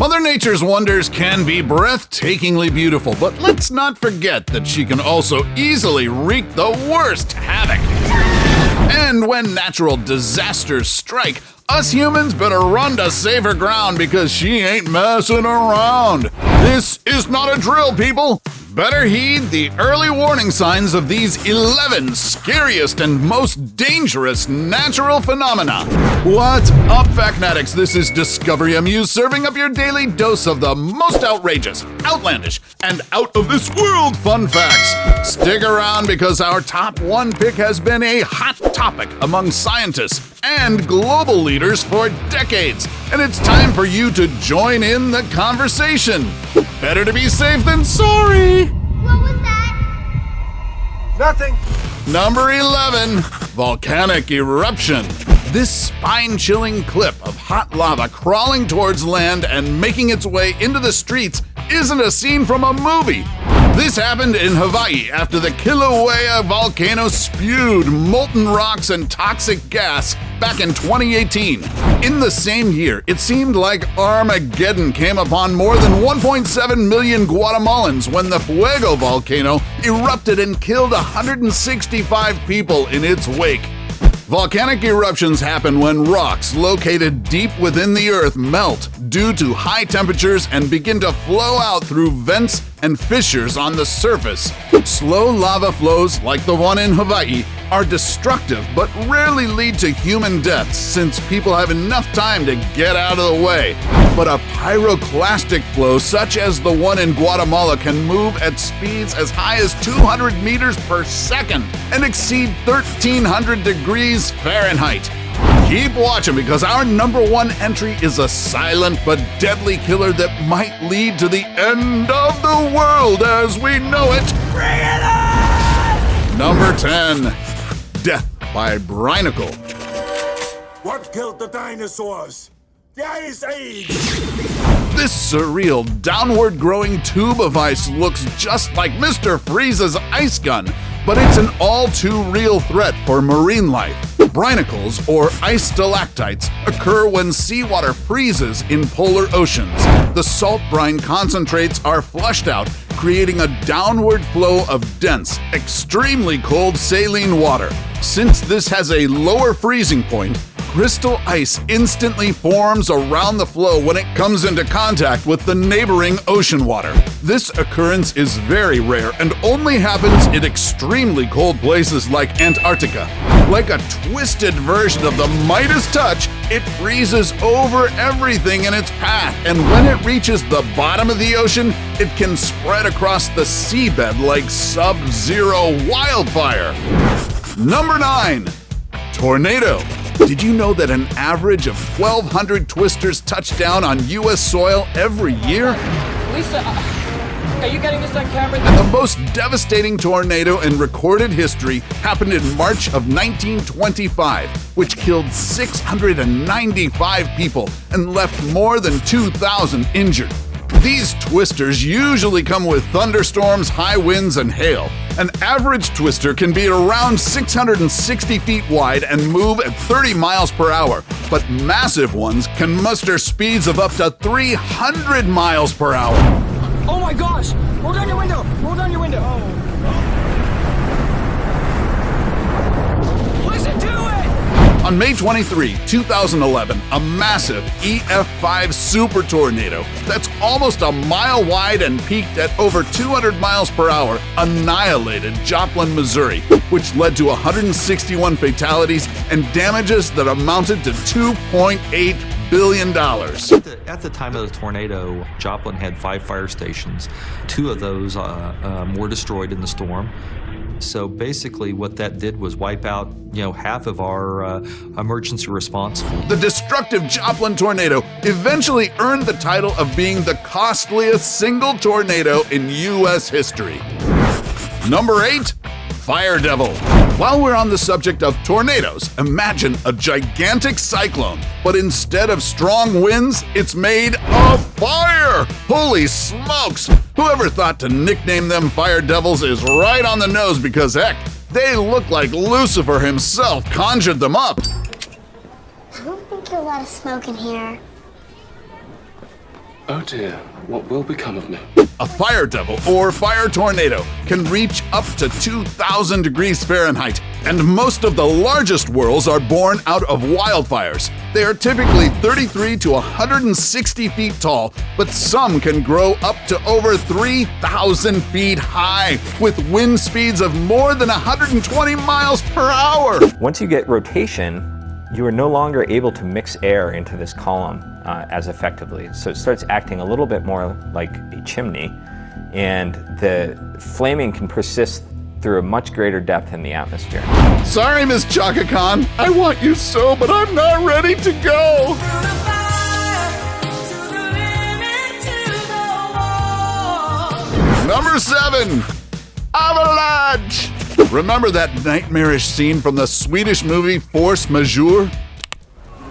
Mother Nature's wonders can be breathtakingly beautiful, but let's not forget that she can also easily wreak the worst havoc. And when natural disasters strike, us humans better run to safer ground because she ain't messing around. This is not a drill, people. Better heed the early warning signs of these 11 scariest and most dangerous natural phenomena. What's up, Factnatics? This is Discovery Amuse serving up your daily dose of the most outrageous, outlandish, and out-of-this-world fun facts. Stick around because our top one pick has been a hot topic among scientists and global leaders for decades, and it's time for you to join in the conversation. Better to be safe than sorry. What was that? Nothing. Number 11, Volcanic Eruption. This spine-chilling clip of hot lava crawling towards land and making its way into the streets isn't a scene from a movie. This happened in Hawaii after the Kilauea volcano spewed molten rocks and toxic gas back in 2018. In the same year, it seemed like Armageddon came upon more than 1.7 million Guatemalans when the Fuego volcano erupted and killed 165 people in its wake. Volcanic eruptions happen when rocks located deep within the earth melt due to high temperatures and begin to flow out through vents and fissures on the surface. Slow lava flows, like the one in Hawaii, are destructive but rarely lead to human deaths since people have enough time to get out of the way. But a pyroclastic flow such as the one in Guatemala can move at speeds as high as 200 meters per second and exceed 1,300 degrees Fahrenheit. Keep watching because our number one entry is a silent but deadly killer that might lead to the end of the world as we know it. Bring it on! Number 10, Death by Brinicle. What killed the dinosaurs? The Ice Age! This surreal, downward-growing tube of ice looks just like Mr. Freeze's ice gun, but it's an all-too-real threat for marine life. Brinicles, or ice stalactites, occur when seawater freezes in polar oceans. The salt brine concentrates are flushed out, creating a downward flow of dense, extremely cold saline water. Since this has a lower freezing point, crystal ice instantly forms around the flow when it comes into contact with the neighboring ocean water. This occurrence is very rare and only happens in extremely cold places like Antarctica. Like a twisted version of the Midas touch, it freezes over everything in its path, and when it reaches the bottom of the ocean, it can spread across the seabed like sub-zero wildfire. Number 9, Tornado. Did you know that an average of 1,200 twisters touch down on U.S. soil every year? Lisa, are you getting this on camera? And the most devastating tornado in recorded history happened in March of 1925, which killed 695 people and left more than 2,000 injured. These twisters usually come with thunderstorms, high winds, and hail. An average twister can be around 660 feet wide and move at 30 miles per hour, but massive ones can muster speeds of up to 300 miles per hour. Oh my gosh! Roll down your window! Roll down your window! Listen to it! On May 23, 2011, a massive EF5 super tornado that's almost a mile wide and peaked at over 200 miles per hour annihilated Joplin, Missouri, which led to 161 fatalities and damages that amounted to $2.8 billion. At the time of the tornado, Joplin had 5 fire stations. 2 of those were destroyed in the storm. So basically what that did was wipe out, half of our emergency response. The destructive Joplin tornado eventually earned the title of being the costliest single tornado in U.S. history. Number 8, Fire Devil. While we're on the subject of tornadoes, imagine a gigantic cyclone, but instead of strong winds, it's made of fire! Holy smokes! Whoever thought to nickname them Fire Devils is right on the nose because heck, they look like Lucifer himself conjured them up. I don't think you're allowed to smoke in here. Oh dear, what will become of me? A fire devil or fire tornado can reach up to 2,000 degrees Fahrenheit, and most of the largest whirls are born out of wildfires. They are typically 33 to 160 feet tall, but some can grow up to over 3,000 feet high, with wind speeds of more than 120 miles per hour. Once you get rotation, you are no longer able to mix air into this column as effectively. So it starts acting a little bit more like a chimney, and the flaming can persist through a much greater depth in the atmosphere. Sorry, Miss Chaka Khan. I want you so, but I'm not ready to go. Number 7, Avalanche. Remember that nightmarish scene from the Swedish movie Force Majeure?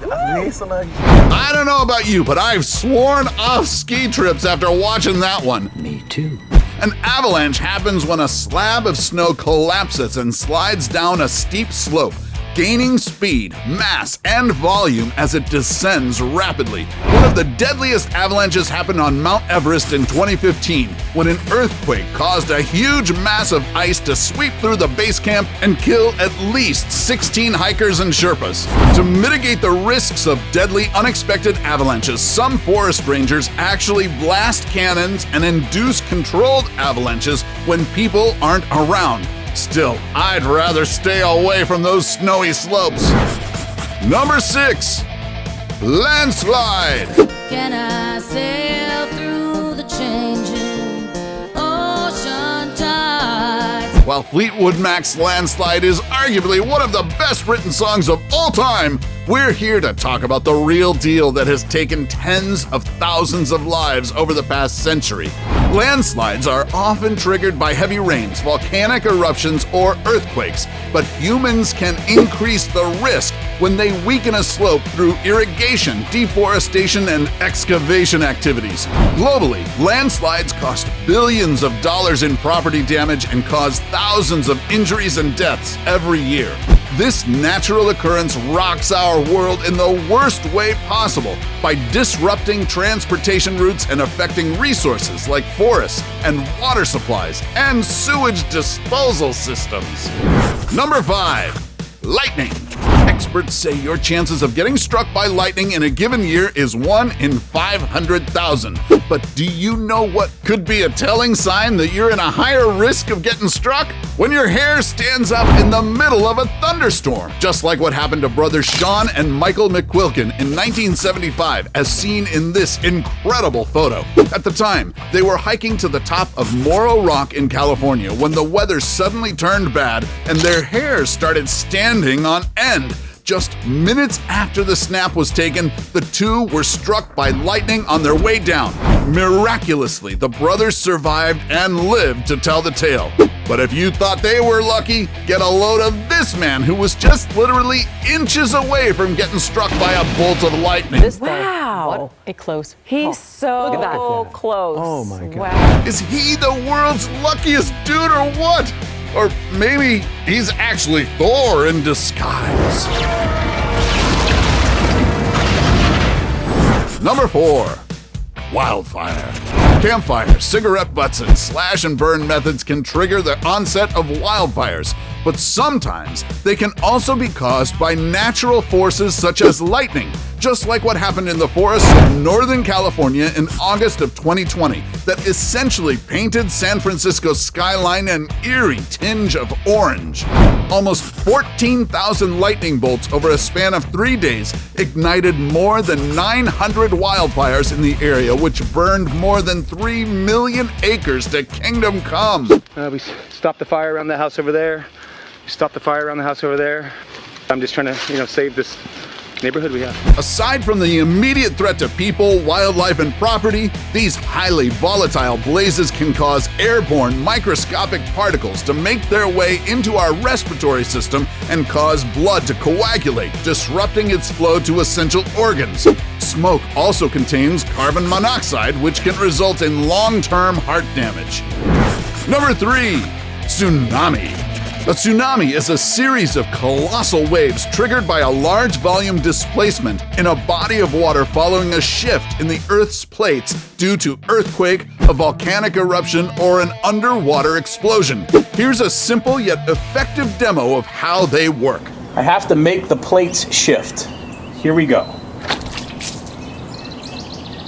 I don't know about you, but I've sworn off ski trips after watching that one. Me too. An avalanche happens when a slab of snow collapses and slides down a steep slope, gaining speed, mass, and volume as it descends rapidly. One of the deadliest avalanches happened on Mount Everest in 2015, when an earthquake caused a huge mass of ice to sweep through the base camp and kill at least 16 hikers and Sherpas. To mitigate the risks of deadly, unexpected avalanches, some forest rangers actually blast cannons and induce controlled avalanches when people aren't around. Still, I'd rather stay away from those snowy slopes. Number 6, Landslide. Can I sail through the changing ocean tides? While Fleetwood Mac's Landslide is arguably one of the best written songs of all time, we're here to talk about the real deal that has taken tens of thousands of lives over the past century. Landslides are often triggered by heavy rains, volcanic eruptions, or earthquakes, but humans can increase the risk when they weaken a slope through irrigation, deforestation, and excavation activities. Globally, landslides cost billions of dollars in property damage and cause thousands of injuries and deaths every year. This natural occurrence rocks our world in the worst way possible by disrupting transportation routes and affecting resources like forests and water supplies and sewage disposal systems. Number 5, lightning. Experts say your chances of getting struck by lightning in a given year is 1 in 500,000. But do you know what could be a telling sign that you're in a higher risk of getting struck? When your hair stands up in the middle of a thunderstorm, just like what happened to brothers Sean and Michael McQuilkin in 1975, as seen in this incredible photo. At the time, they were hiking to the top of Morro Rock in California when the weather suddenly turned bad and their hair started standing on end. Just minutes after the snap was taken, the two were struck by lightning on their way down. Miraculously, the brothers survived and lived to tell the tale. But if you thought they were lucky, get a load of this man who was just literally inches away from getting struck by a bolt of lightning. Wow. What a close. He's so close. Oh my God. Wow. Is he the world's luckiest dude or what? Or maybe he's actually Thor in disguise. Number 4, wildfire. Campfires, cigarette butts, and slash and burn methods can trigger the onset of wildfires, but sometimes they can also be caused by natural forces such as lightning, just like what happened in the forests of Northern California in August of 2020 that essentially painted San Francisco's skyline an eerie tinge of orange. Almost 14,000 lightning bolts over a span of 3 days ignited more than 900 wildfires in the area, which burned more than 3 million acres to kingdom come. We stopped the fire around the house over there. We stopped the fire around the house over there. I'm just trying to, save this neighborhood we have. Aside from the immediate threat to people, wildlife, and property, these highly volatile blazes can cause airborne microscopic particles to make their way into our respiratory system and cause blood to coagulate, disrupting its flow to essential organs. Smoke also contains carbon monoxide, which can result in long-term heart damage. Number 3, tsunami. A tsunami is a series of colossal waves triggered by a large volume displacement in a body of water following a shift in the Earth's plates due to earthquake, a volcanic eruption, or an underwater explosion. Here's a simple yet effective demo of how they work. I have to make the plates shift. Here we go.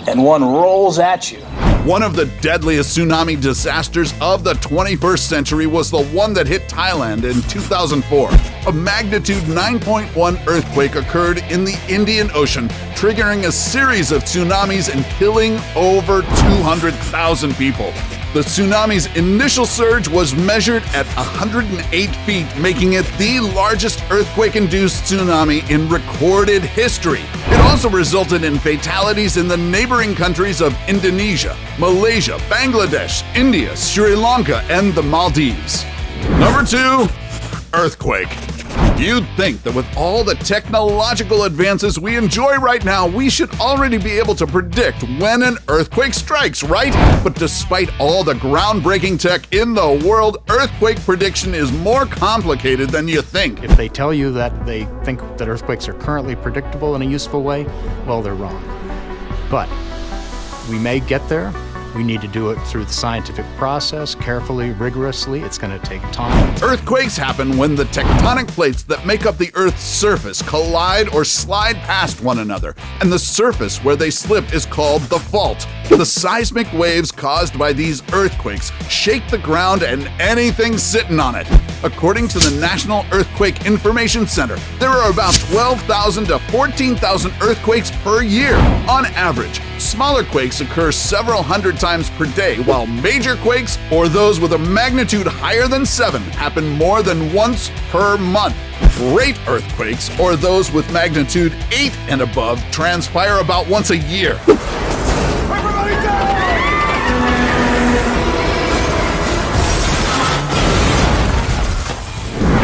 And one rolls at you. One of the deadliest tsunami disasters of the 21st century was the one that hit Thailand in 2004. A magnitude 9.1 earthquake occurred in the Indian Ocean, triggering a series of tsunamis and killing over 200,000 people. The tsunami's initial surge was measured at 108 feet, making it the largest earthquake-induced tsunami in recorded history. It also resulted in fatalities in the neighboring countries of Indonesia, Malaysia, Bangladesh, India, Sri Lanka, and the Maldives. Number 2, earthquake. You'd think that with all the technological advances we enjoy right now, we should already be able to predict when an earthquake strikes, right? But despite all the groundbreaking tech in the world, earthquake prediction is more complicated than you think. If they tell you that they think that earthquakes are currently predictable in a useful way, well, they're wrong. But we may get there. We need to do it through the scientific process, carefully, rigorously. It's going to take time. Earthquakes happen when the tectonic plates that make up the Earth's surface collide or slide past one another, and the surface where they slip is called the fault. The seismic waves caused by these earthquakes shake the ground and anything sitting on it. According to the National Earthquake Information Center, there are about 12,000 to 14,000 earthquakes per year. On average, smaller quakes occur several hundred times per day, while major quakes, or those with a magnitude higher than 7, happen more than once per month. Great earthquakes, or those with magnitude 8 and above, transpire about once a year. Everybody down!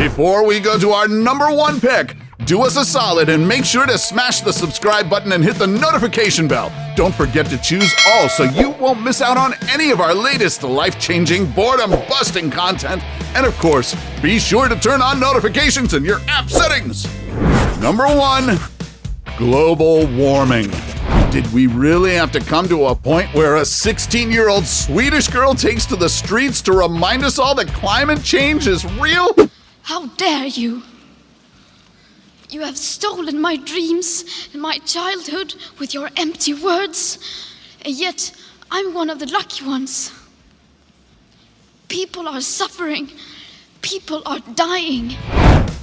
Before we go to our number 1 pick, do us a solid and make sure to smash the subscribe button and hit the notification bell. Don't forget to choose all so you won't miss out on any of our latest life-changing, boredom-busting content. And of course, be sure to turn on notifications in your app settings. Number 1, global warming. Did we really have to come to a point where a 16-year-old Swedish girl takes to the streets to remind us all that climate change is real? How dare you? You have stolen my dreams and my childhood with your empty words, and yet I'm one of the lucky ones. People are suffering. People are dying.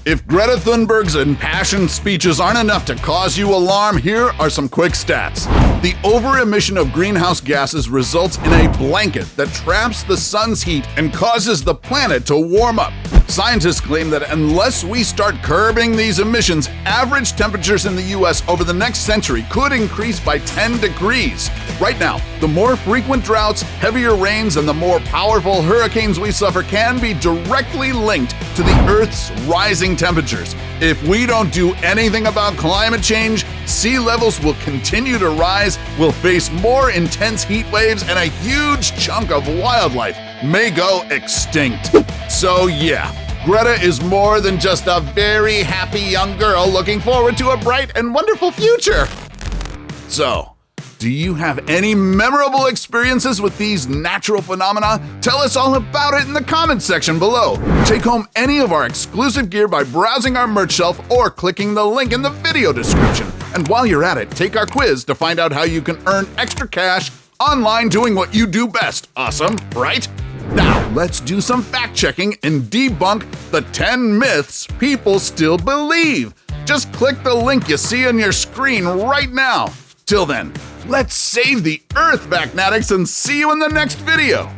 If Greta Thunberg's impassioned speeches aren't enough to cause you alarm, here are some quick stats. The over-emission of greenhouse gases results in a blanket that traps the sun's heat and causes the planet to warm up. Scientists claim that unless we start curbing these emissions, average temperatures in the US over the next century could increase by 10 degrees. Right now, the more frequent droughts, heavier rains, and the more powerful hurricanes we suffer can be directly linked to the Earth's rising temperatures. If we don't do anything about climate change, sea levels will continue to rise, we'll face more intense heat waves, and a huge chunk of wildlife may go extinct. So yeah, Greta is more than just a very happy young girl looking forward to a bright and wonderful future. So, do you have any memorable experiences with these natural phenomena? Tell us all about it in the comments section below. Take home any of our exclusive gear by browsing our merch shelf or clicking the link in the video description. And while you're at it, take our quiz to find out how you can earn extra cash online doing what you do best. Awesome, right? Now, let's do some fact-checking and debunk the 10 myths people still believe. Just click the link you see on your screen right now. Till then, let's save the Earth, Vacnatics, and see you in the next video.